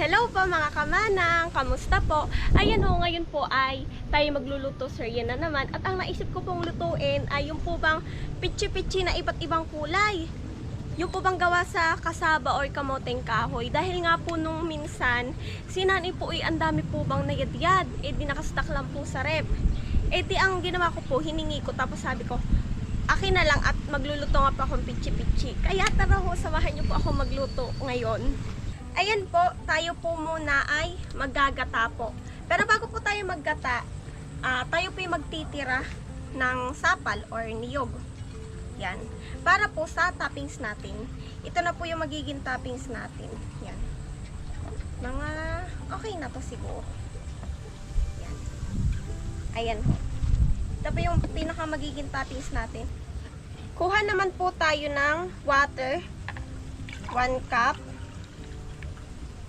Hello po mga kamanang, kamusta po? Ayan ho, ngayon po ay tayo magluluto sir, yan na naman. At ang naisip ko pong lutuin ay yung po bang pitchi-pitchi na iba't ibang kulay. Yung po bang gawa sa kasaba or kamoteng kahoy. Dahil nga po nung minsan, si nanay po ay ang dami po bang nayadyad. Di nakastock lang po sa rep. Di ang ginawa ko po, hiningi ko tapos sabi ko, akin na lang at magluluto nga pa akong pitchi-pitchi. Kaya tara ho, samahan niyo po ako magluto ngayon. Ayan po, tayo po muna ay maggagata po. Pero bago po tayo maggata, tayo po ay magtitira ng sapal or niyog. Yan. Para po sa toppings natin. Ito na po yung magiging toppings natin. Yan. Mga okay na to siguro. Yan. Ayan po. Ito po yung pinaka magiging toppings natin. Kuha naman po tayo ng water. 1 cup.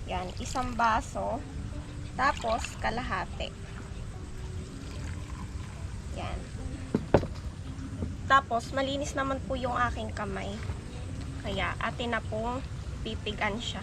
Yan, isang baso. Tapos, kalahati. Yan. Tapos, malinis naman po yung aking kamay. Kaya, atin na pong pipigan siya.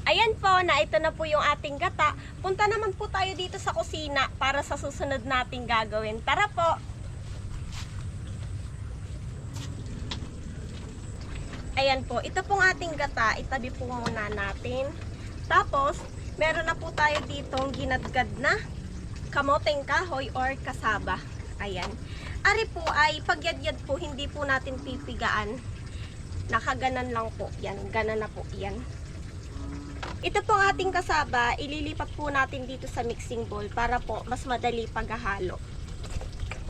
Ayan po, na ito na po yung ating gata. Punta naman po tayo dito sa kusina para sa susunod nating gagawin. Tara po! Ayan po, ito pong ating gata. Itabi po muna natin. Tapos, meron na po tayo ditong ginadgad na kamoteng kahoy or kasaba. Ayan. Ari po ay pagyadyad po, hindi po natin pipigaan. Nakaganan lang po. Yan, ganan na po. Yan. Ito pong ating kasaba, ililipat po natin dito sa mixing bowl para po mas madali paghahalo.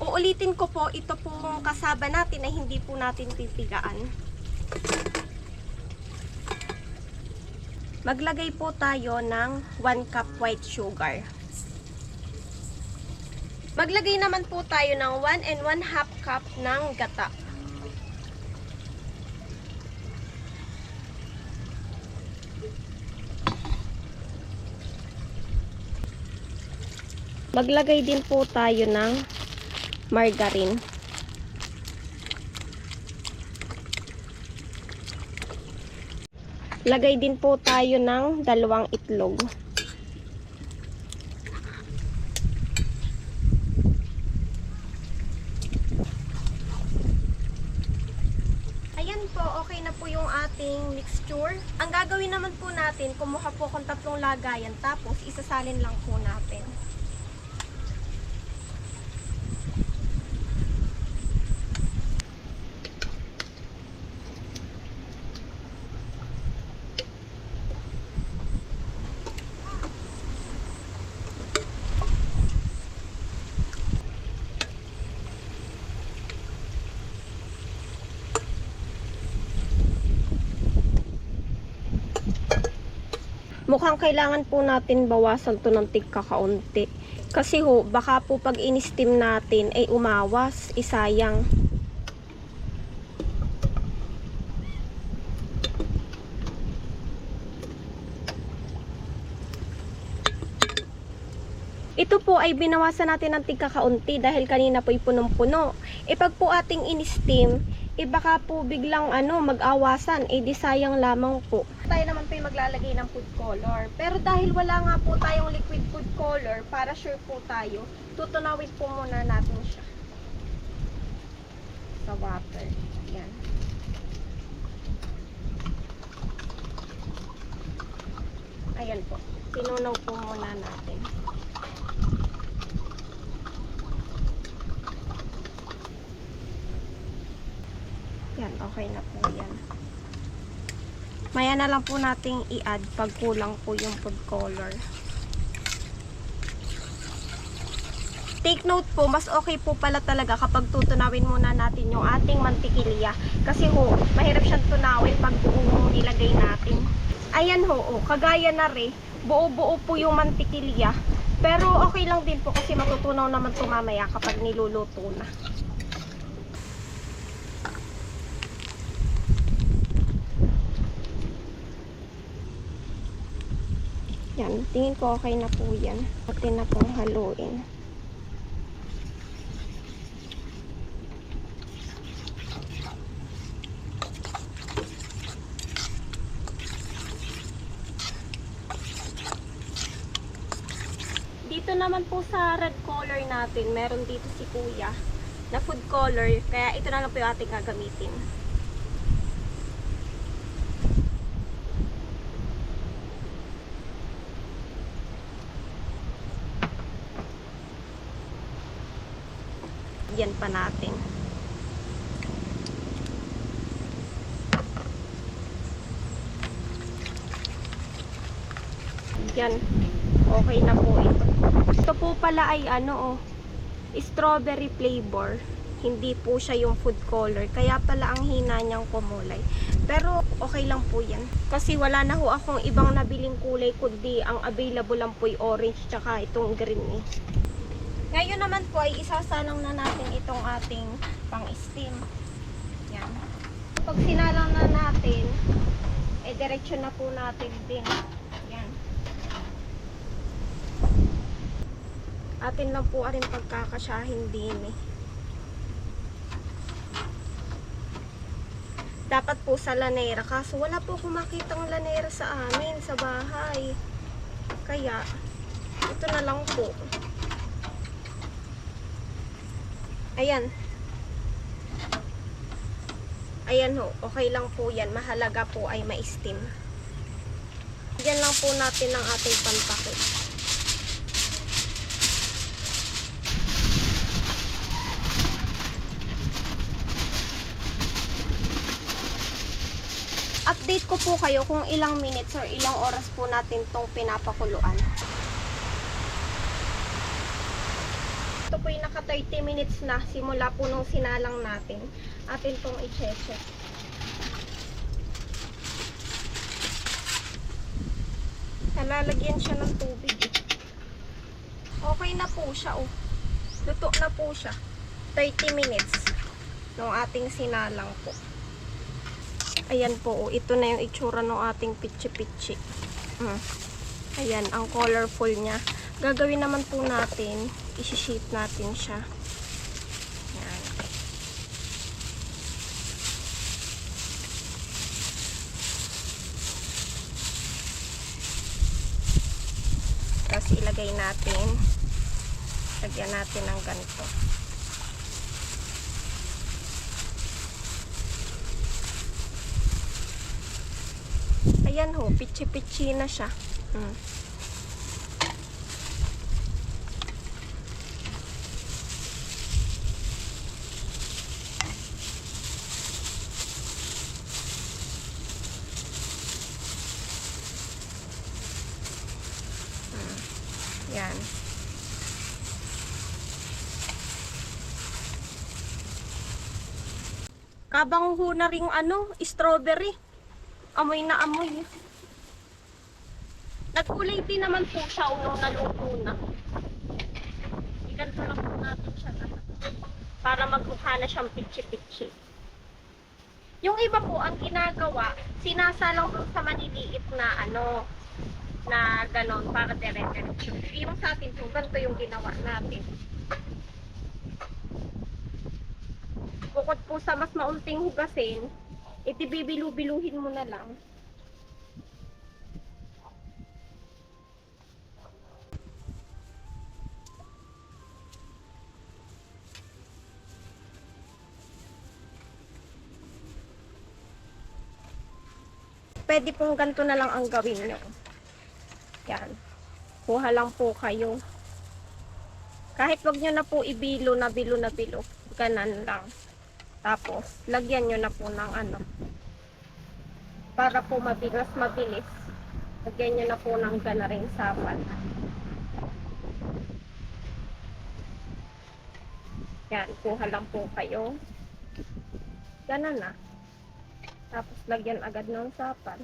Uulitin ko po, ito pong kasaba natin na hindi po natin pipigaan. Maglagay po tayo ng 1 cup white sugar. Maglagay naman po tayo ng 1 and 1/2 cup ng gata. Maglagay din po tayo ng margarine. Lagay din po tayo ng 2 itlog. Ayan po, okay na po yung ating mixture. Ang gagawin naman po natin, kumuha po akong 3 lagayan, tapos isasalin lang po natin. Mukhang kailangan po natin bawasan to ng tigkakaunti. Kasi ho, baka po pag in-steam natin ay umawas, isayang. Ito po ay binawasan natin ng tigkakaunti dahil kanina po ay punong-puno. Pag po ating in-steam, baka po biglang mag-awasan, di sayang lamang po. Tayo naman po yung maglalagay ng food color. Pero dahil wala nga po tayong liquid food color, para sure po tayo, tutunawin po muna natin siya sa water. Yan. Ayan po. Tinunaw po muna natin. Yan, okay na po yan. Maya na lang po nating i-add pag kulang po yung food color. Take note po, mas okay po pala talaga kapag tutunawin muna natin yung ating mantikilya. Kasi ho, mahirap siyang tunawin pag buong nilagay natin. Ayan ho, oh, kagaya na rin, buo-buo po yung mantikilya. Pero okay lang din po kasi matutunaw naman ito mamaya kapag niluluto na. Yan, tingin ko okay na po yan. Atin na pong haluin. Dito naman po sa red color natin, meron dito si Kuya na food color, kaya ito na lang po yung ating gagamitin. Yan pa natin. Yan. Okay na po ito. Ito po pala ay ano strawberry flavor. Hindi po siya yung food color. Kaya pala ang hina niyang kumulay. Pero okay lang po yan. Kasi wala na ho akong ibang nabiling kulay kundi ang available lang po yung orange tsaka itong green eh. Ngayon naman po ay isasalang na natin itong ating pang-steam. Yan. Pag sinalang na natin, diretso na po natin din. Yan. Atin lang po rin pagkakasyahin din eh. Dapat po sa lanera. Kaso wala po akong makitang lanera sa amin, sa bahay. Kaya, ito na lang po. Ayan. Ayan ho. Okay lang po yan. Mahalaga po ay ma-steam. Diyan lang po natin ang ating pantakip. Update ko po kayo kung ilang minutes or ilang oras po natin tong pinapakuluan. Ito po yung naka 30 minutes na simula po nung sinalang natin. Atin pong i-check. Nalalagyan siya ng tubig eh. Okay na po siya oh. Luto na po siya. 30 minutes nung ating sinalang po. Ayan po oh. Ito na yung itsura ng ating pichi-pichi. Ayan, ang colorful niya. Gagawin naman po natin, isi-shape natin siya. Yan. Tapos ilagay natin. Lagyan natin ng ganito. Ayan ho, pichi-pichi na siya. Yan. Kabango na ring strawberry. Amoy na amoy. Nagkulay din naman po siya nung naluto na. Iganto lang po natin siya para magmukha na siyang pitchi-pitchi. Yung iba po, ang ginagawa, sinasalang po sa maliliit na na ganon para dire-diretso. Yung sa atin po, ganito yung ginawa natin. Bukod po sa mas maunting hugasin, bibilu-biluhin mo na lang. Pwede pong ganito na lang ang gawin nyo. Yan. Kuha lang po kayo. Kahit wag nyo na po ibilo na bilo. Ganan lang. Tapos, lagyan nyo na po ng para po mabilis. Lagyan nyo na po ng gana rin sapat. Yan, kuha lang po kayo. Ganun na. Tapos lagyan agad ng sapan.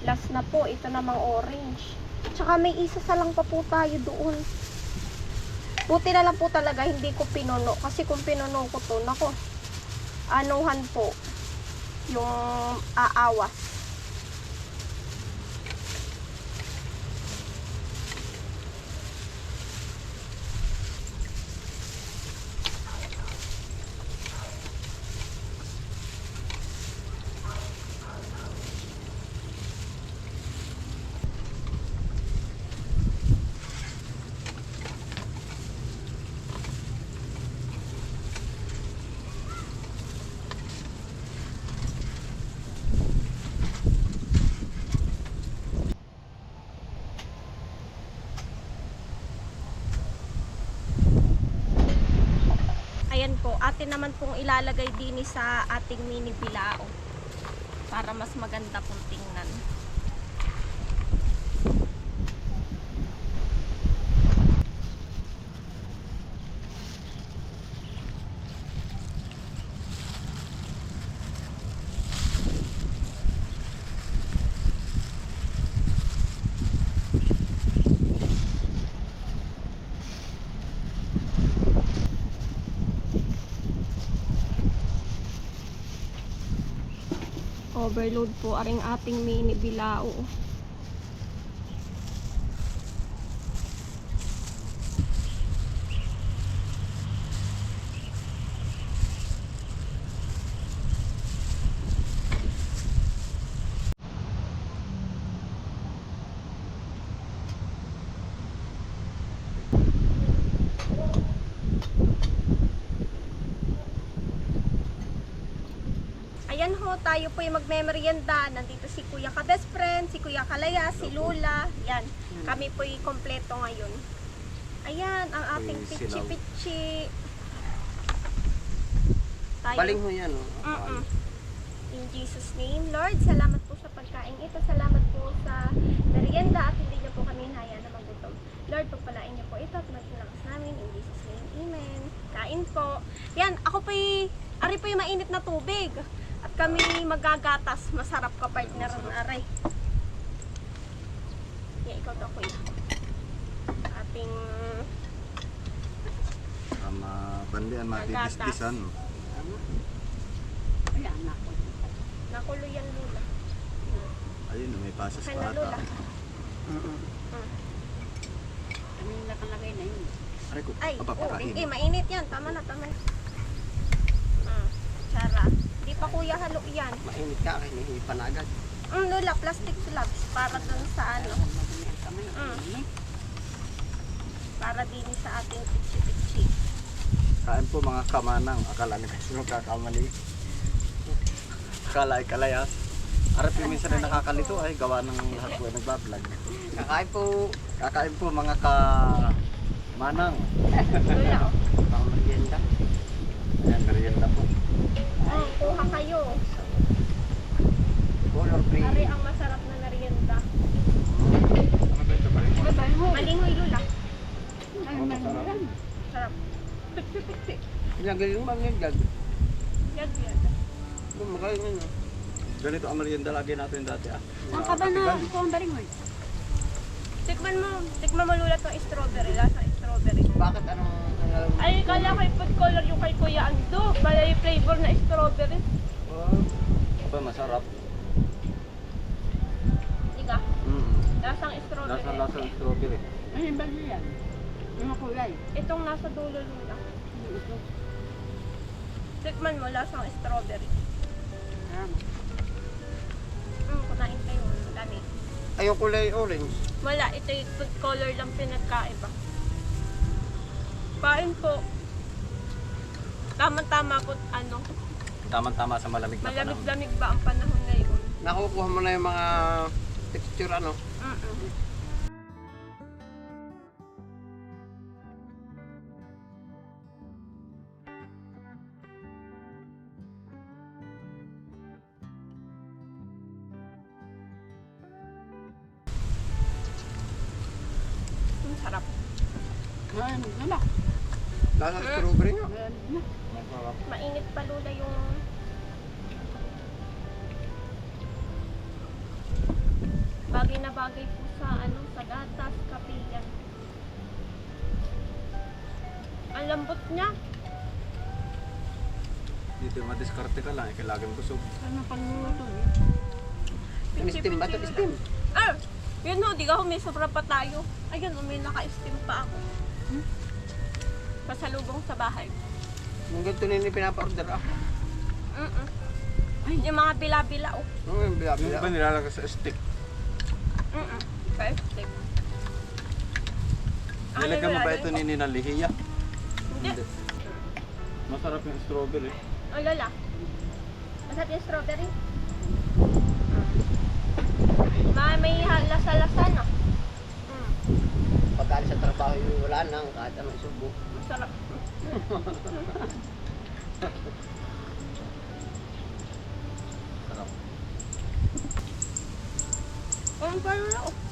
Last na po, ito namang orange. Tsaka may isa sa lang pa po tayo doon. Buti na lang po talaga hindi ko pinuno. Kasi kung pinuno ko to, nako, anuhan po yung aawas. Ayan po, atin naman pong ilalagay din sa ating mini bilao para mas maganda pong tingnan. Overload po aring ating mini bilao. Ayan ho, tayo po yung magmemerienda. Nandito si Kuya ka best friend, si Kuya Kalaya, si Lula. Yan, kami po yung kompleto ngayon. Ayan, ang ating pichi-pichi. Baling ho yan. Oh. In Jesus name, Lord, salamat po sa pagkain ito. Salamat po sa merienda at hindi niyo po kami hinayaan na magutom. Lord, pagpalain niyo po ito at magsilakas namin. In Jesus name, amen. Kain po. Yan, ako po ari po yung mainit na tubig. At kami magagatas. Masarap ka partner ng aray. Yan, ikaw to kuya. Ating Bandian matidis-disan. Ayan, nako. nakulo yan Lula. Ayun, may pasas Kaya pa na Lula. ata. Ano yung nakalagay na yun? Aray ko, Ay, papakain. mainit yan. Tama na, tama na. Tsara. Di pa kuya halo yan. Mainit ka, hinihingi pa na agad. Lula, plastic slabs para dun sa ano. Madumi ang kamay. Para din sa ating pichi-pichi. Kain po mga kamanang. Akala nila sino kakamali. Akala ay kalayas. Arap yung minsan rin nakakalito ay gawa ng lahat po ay nagbablog. Kakain po. Kakain po mga kamanang. Lula, oh. Pang merienda. Ayan, merienda po. Kuha kayo. Color green. Ari ang masarap na merienda. Ano Malingoy Lula. Ano Sarap. Pichi-pichi. Ilagay yung merienda. Yan, yan. Magaling ano. Ganito ang merienda lagi natin dati ah. Ang kaba na ito ang baring mo. Tikman mo Lula itong strawberry. Lasa strawberry. Bakit anong... Ay, kala ko yung food color yung kay Kuya Ando. Bala yung flavor na strawberry. Aba, masarap. Diga, Mm. lasang strawberry. Lasang strawberry. Ano yung baling yan? Yung kulay. Itong nasa dulo Lula. Ito. Tikman mo, lasang strawberry. Tama. Kunain kayo. Dami. Ay, yung kulay orange. Wala, ito yung food color lang pinagkaiba. Kain po. Tama-tama po, ano, Tama-tama sa malamig na panahon. malamig-lamig ba ang panahon ngayon? Nakukuha mo na yung mga texture ano. Sarap. Ngayon, wala. Lasa strawberry nga. Ngayon na. Masarap. Mainit pa lula yung... Bagay na bagay po sa sa gatas, kape yan. Ang lambot niya. Dito madiskarte ka lang, kailangan busog. Ano pang luto eh? Yung steam ba ito? Steam. Ah! Yun ho, di ka ho, may sobra pa tayo. Ayun, may naka-steam pa ako. Pasalubong sa bahay. Yung ganito na yung pinapa-order ah. Yung mga bila-bila, oh. Oo, yung Yung ba bila-bila. nilalagay sa stick? Ka-steam. Nilagyan mo ba ito ni Nina Lihiya? Hindi. Masarap yung strawberry. Ang lala. Masarap yung strawberry. May lasa-lasa na. Pagkali sa trabaho yung wala nang kahit anong subo. Masarap. Sarap. Ang pala, oh.